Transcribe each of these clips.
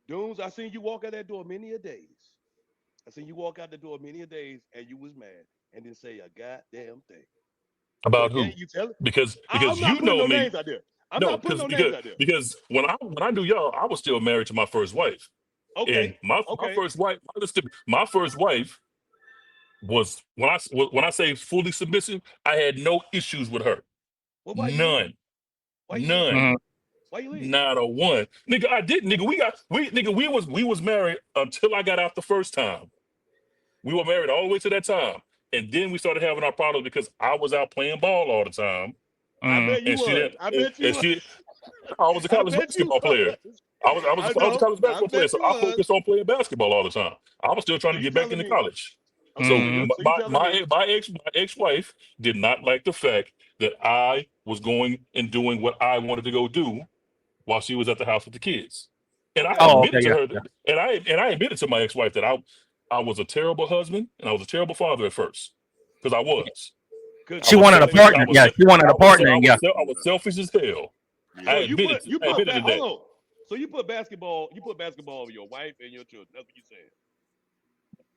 Dooms, I seen you walk out that door many a days. I seen you walk out the door many a days, and you was mad and didn't say a goddamn thing. So About again, who? you tell it. I'm Because not you putting know no me. names out there. I'm No, not putting because no names because out there. because when I knew y'all, I was still married to my first wife, and Okay, my okay. first wife, my first wife was when I say fully submissive, I had no issues with her, Well, why you leave? none, Why you leave? none, Mhm. Why you leave? not a one, nigga. I did, nigga. We was married until I got out the first time. We were married all the way to that time, and then we started having our problems because I was out playing ball all the time, I Mhm. bet you and she was. didn't, I bet you and was. she I was a I college bet you basketball player. was. I I was a know. college I basketball player, bet so you I was. focused on playing basketball all the time. I was still trying So to you get back telling into me? college. Okay, So so Mhm. you so you telling me? my ex-wife did not like the fact that I was going and doing what I wanted to go do while she was at the house with the kids. And I Okay, Oh, okay, admitted to yeah, her yeah. and I admitted to my ex-wife that I was a terrible husband and I was a terrible father at first. Because I was. because I She you was didn't wanted a play selfish. no partner. Yeah, she wanted a partner. Yeah. I was selfish as hell. So I admitted to hold that. on. So you put basketball over your wife and your children. That's what you saying.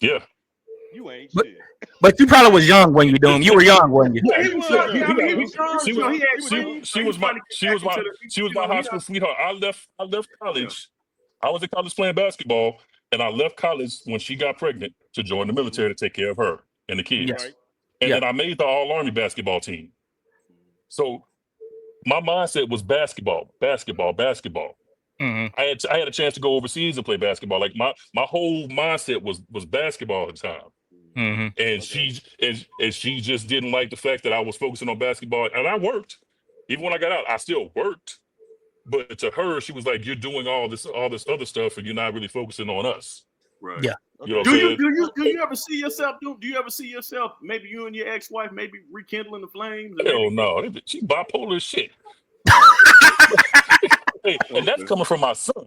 Yeah. You ain't But shit. but you probably was young when you do them. You were Listen, young, weren't you? Yeah, yeah, He he was was young. young. I He was mean, he young. was young. He was You know, young. he had He was young. dreams, so he was trying to get back into the. she was You know, my high he school sweetheart. I left yeah. college. I was in college playing basketball, and I left college when she got pregnant to join the Hmm. military to take care of her and the Right. kids. Yes. And Yeah. then I made the all army basketball team. So my mindset was basketball, basketball, basketball. Mhm. I had a chance to go overseas and play basketball. Like my whole mindset was basketball at the time. Mhm. And Okay. she just didn't like the fact that I was focusing on basketball, and I worked. Even when I got out, I still worked. But to her, she was like, "You're doing all this other stuff, and you're not really focusing on us." Right. Yeah. You know Okay. what I'm saying? Do you ever see yourself do you ever see yourself maybe you and your ex-wife maybe rekindling the flames and Hell maybe no, she bipolar as shit. okay. Hey, and that's Okay. coming from my son.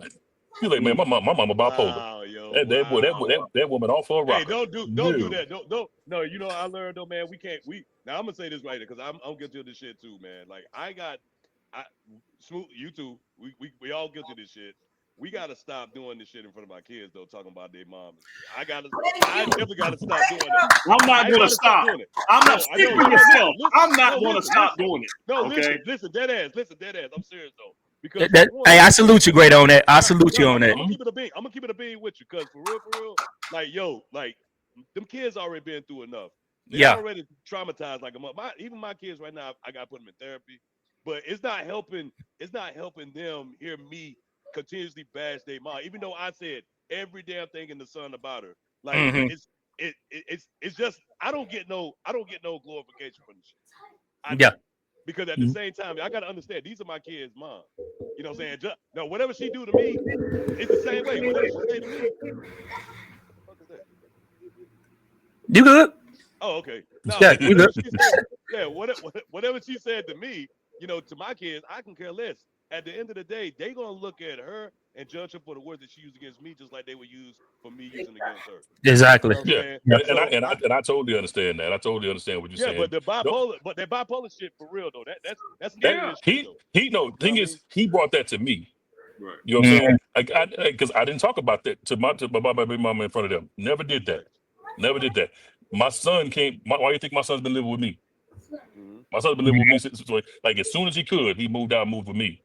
He's like, man, Mm. my mama bipolar. Wow, yo, That, wow. that woman off for a Hey, rocker. don't do No. that. Don't no. You know I learned though, man. We can't. We now I'm gonna say this right here because I'm guilty of this shit too, man. Like I smooth you too. We all guilty of this shit. We gotta stop doing this shit in front of our kids though, talking about their mom. I definitely gotta stop doing that. I'm not I gonna gotta stop stop. doing it. I'm not No, I speak know. for No, listen, yourself. listen. I'm No, not gonna listen, stop listen. doing No, it. Okay. listen, dead ass. I'm serious though. Because That, for that, hey, one, I salute you, great on that. I no, salute you no, on that. I'm gonna keep it a bean. I'm gonna keep it a bean with you, cause for real, like yo, like them kids already been through enough. They Yeah. already traumatized like a mother. Even my kids right now, I gotta put them in therapy, but it's not helping. It's not helping them hear me continuously bash their mom, even though I said every damn thing in the sun about her. Like Mhm. it's just I don't get no glorification from this shit. I Yeah. don't. Because at the Mhm. same time, I gotta understand these are my kids' mom. You know what I'm saying? No, whatever she do to me, it's the same way. Whatever she say to me, what the fuck is that? You good? Oh, okay. No, Yeah. You whatever good? she say, yeah, whatever she said to me, to my kids, I can care less. At the end of the day, they gonna look at her and judge her for the words that she used against me, just like they would use for me using against her. You Exactly. know what I'm Yeah, saying? Yeah. and So I totally understand that. I totally understand what you're yeah, saying. No, but that bipolar shit for real though. That's that Yeah. serious shit though. he no You know thing what I is mean? he brought that to me. Right. You know what I'm saying? Mhm. Because I didn't talk about that to my baby mama in front of them. Never did that. Right. Never did that. My son came. Why do you think my son's been living with me? Hmm. My son's been living with me since like as soon as he could, he moved out, moved with me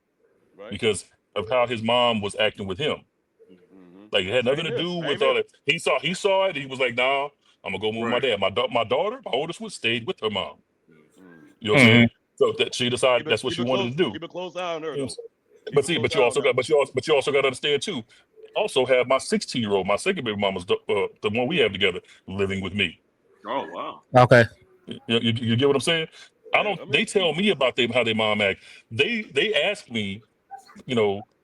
Right. because of how his mom was acting with him. Hmm. Like it had nothing Same to here. do Same with all here. that. He saw it. He was like, "Nah, I'm gonna go move with my Right. dad." My daughter, my oldest one, stayed with her mom. Mm. You know what I'm saying? Mhm. So that she decided that's what she wanted to do. Keep a close eye on her You know what I'm though. saying? Keep a close But eye you on also her. got but you also got to understand too. I also have my 16-year-old, my second baby mama's the one we have together living with me. Oh wow. Okay. You get what I'm saying? I Yeah, don't. I They mean, tell me about them how their mom act. They ask me,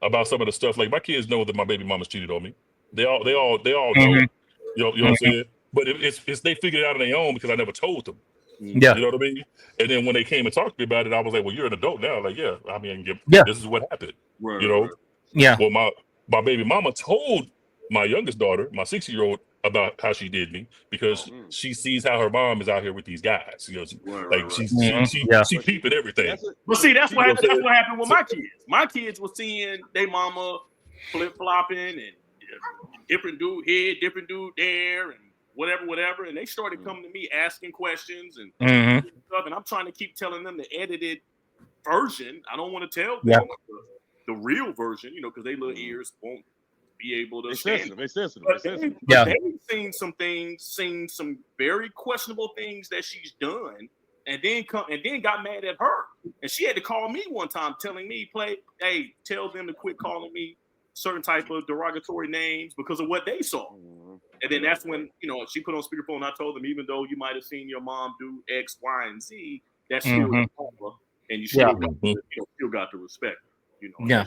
about some of the stuff. Like my kids know that my baby mama's cheated on me. They all know. Mhm. You know what I'm Mhm. saying? But it's they figured it out on their own because I never told them. Mm. Yeah. You know what I mean? And then when they came and talked to me about it, I was like, "Well, you're an adult now." Like, yeah, I mean, Yeah. this is what happened. Right. You Right. know, Right. Yeah. well, my baby mama told my youngest daughter, my 6-year-old, about how she did me because Oh. mm. she sees how her mom is out here with these guys. Right. Right. Like Right. Mhm. Yeah. she But peeping everything. that's it. But see, She You know what I'm that's saying? what happened with So my kids. My kids were seeing their mama flip flopping and different dude here, different dude there, and whatever. And they started coming to me asking questions and stuff. And I'm trying to keep telling them the edited version. I don't want to tell them the real version, because they little ears won't be able to stand it. They sensitive. But they've seen some very questionable things that she's done, and then got mad at her. And she had to call me one time telling me, hey, tell them to quit calling me certain type of derogatory names because of what they saw. And then that's when, she put on speakerphone and I told them, even though you might have seen your mom do X, Y, and Z, that's still your mama, and you still got to respect her, Yeah.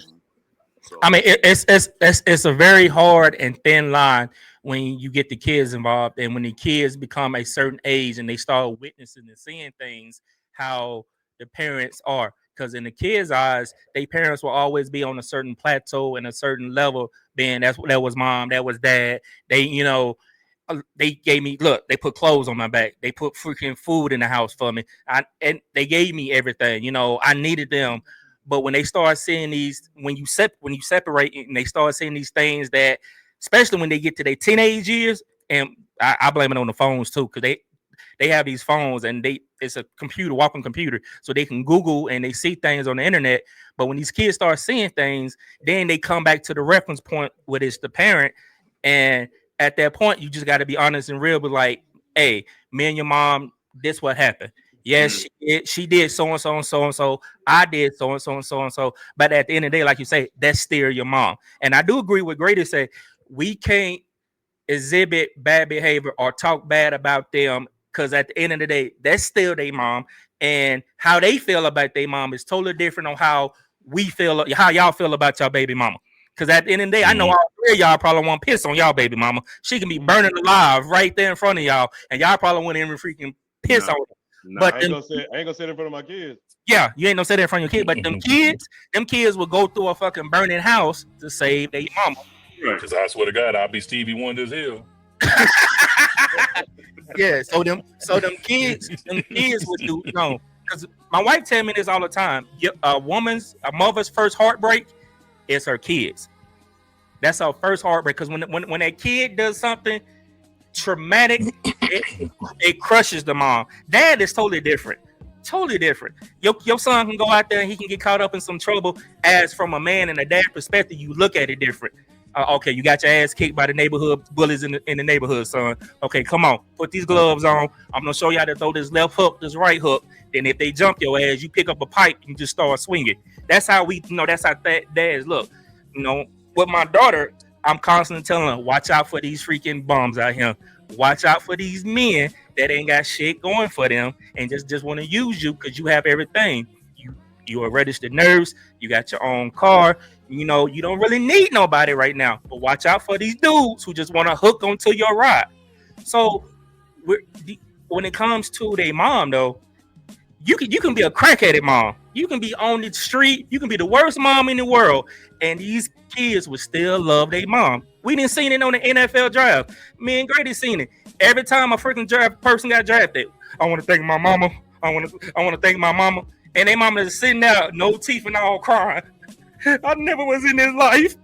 So. I mean, it's a very hard and thin line when you get the kids involved, and when the kids become a certain age and they start witnessing and seeing things how the parents are. Because in the kids' eyes, their parents will always be on a certain plateau and a certain level. Being that was mom, that was dad. They, they gave me they put clothes on my back. They put freaking food in the house for me. And they gave me everything. I needed them. But when they start seeing these, when you separate and they start seeing these things that, especially when they get to their teenage years, and I blame it on the phones too, because they have these phones and it's a walking computer, so they can Google and they see things on the internet. But when these kids start seeing things, then they come back to the reference point where it's the parent. And at that point, you just got to be honest and real, but like, hey, me and your mom, this what happened. Yes, she did so and so and so and so. I did so and so and so and so. But at the end of the day, like you say, that's still your mom. And I do agree with Grady said, we can't exhibit bad behavior or talk bad about them, because at the end of the day, that's still their mom. And how they feel about their mom is totally different on how how y'all feel about your baby mama. Because at the end of the day, I know all three of y'all probably want to piss on y'all baby mama. She can be burning alive right there in front of y'all, and y'all probably wouldn't even freaking piss on her. No, but I ain't gonna say it in front of my kids. Yeah, you ain't gonna say that in front of your kid. But them kids will go through a fucking burning house to save their mama. Because I swear to God, I'll be Stevie Wonder as hell. Yeah, so them kids would do because my wife tell me this all the time. A mother's first heartbreak is her kids. That's her first heartbreak, because when that kid does something traumatic, it crushes the mom. Dad is totally different. Your son can go out there and he can get caught up in some trouble. As from a man and a dad perspective, you look at it different. Okay, you got your ass kicked by the neighborhood bullies in the neighborhood, son. Okay, come on, put these gloves on. I'm gonna show you how to throw this left hook, this right hook. Then if they jump your ass, you pick up a pipe and just start swinging. That's how that's how dads look. With my daughter, I'm constantly telling her, watch out for these freaking bums out here. Watch out for these men that ain't got shit going for them and just want to use you because you have everything. You are registered nurse. You got your own car. You don't really need nobody right now. But watch out for these dudes who just want to hook onto your ride. So when it comes to their mom, though, you can be a crackheaded mom. You can be on the street. You can be the worst mom in the world, and these kids would still love their mom. We didn't see it on the NFL draft. Me and Grady seen it. Every time a freaking person got drafted, I want to thank my mama. I want to thank my mama. And their mama is sitting there, no teeth and all, crying. I never was in this life.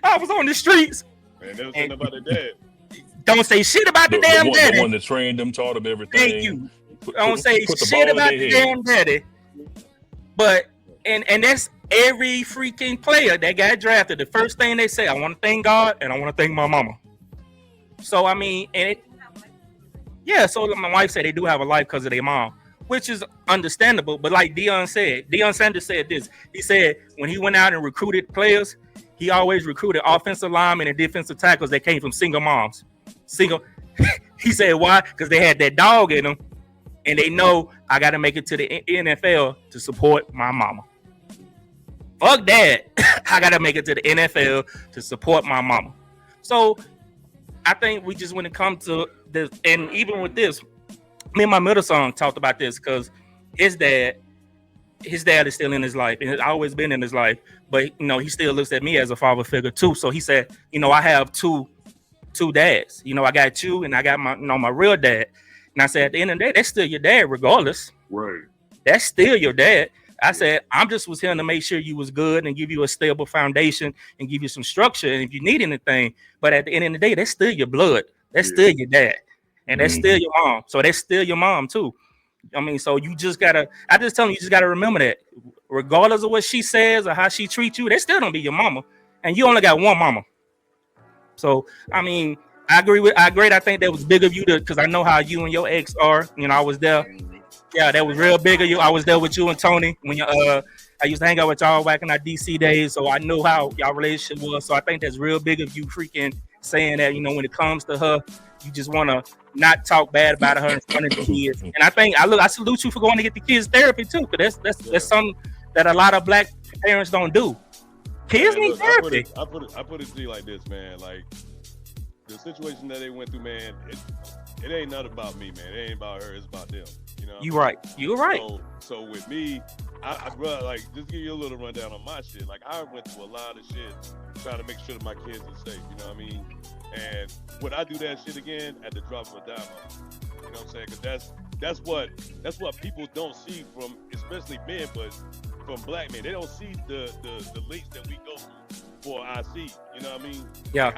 I was on the streets. Man, never said about their dad. Don't say shit about the damn daddy. The one that trained them, taught them everything. Thank you. Don't say shit about the damn daddy. But and that's every freaking player that got drafted. The first thing they say, I want to thank God and I want to thank my mama. So I mean, so my wife said they do have a life because of their mom, which is understandable. But like Deion Sanders said this. He said when he went out and recruited players, he always recruited offensive linemen and defensive tackles that came from single moms. He said why? Because they had that dog in them, and they know I got to make it to the NFL to support my mama. Fuck that. I got to make it to the NFL to support my mama. So I think when it comes to this, and even with this, me and my middle son talked about this because his dad is still in his life and has always been in his life, but he still looks at me as a father figure too. So he said, I have two dads. I got you and I got my real dad. And I said, at the end of the day, that's still your dad regardless. Right. That's still your dad. I said, I'm just was here to make sure you was good and give you a stable foundation and give you some structure. And if you need anything, but at the end of the day, that's still your blood. That's still your dad. And that's still your mom. So that's still your mom too. I mean, so you just gotta, I just tell you, you just gotta remember that regardless of what she says or how she treats you, they still don't be your mama. And you only got one mama. So, I mean, I agree. I think that was big of you because I know how you and your ex are. You know, I was there. Yeah, that was real big of you. I was there with you and Tony when you I used to hang out with y'all back in our DC days, so I know how y'all relationship was. So I think that's real big of you freaking saying that, you know, when it comes to her, you just want to not talk bad about her in front of the kids. And I think I salute you for going to get the kids therapy too, because that's something that a lot of black parents don't do. Kids need therapy. I put it to you like this, man. Like the situation that they went through, man. It ain't nothing about me, man. It ain't about her. It's about them. You know. You're right. So with me, I bro, like just give you a little rundown on my shit. Like I went through a lot of shit trying to make sure that my kids are safe. You know what I mean? And would I do that shit again at the drop of a dime? You know what I'm saying? Because that's what people don't see from, especially men, but from black men. They don't see the links that we go through for IC. You know what I mean? Yeah.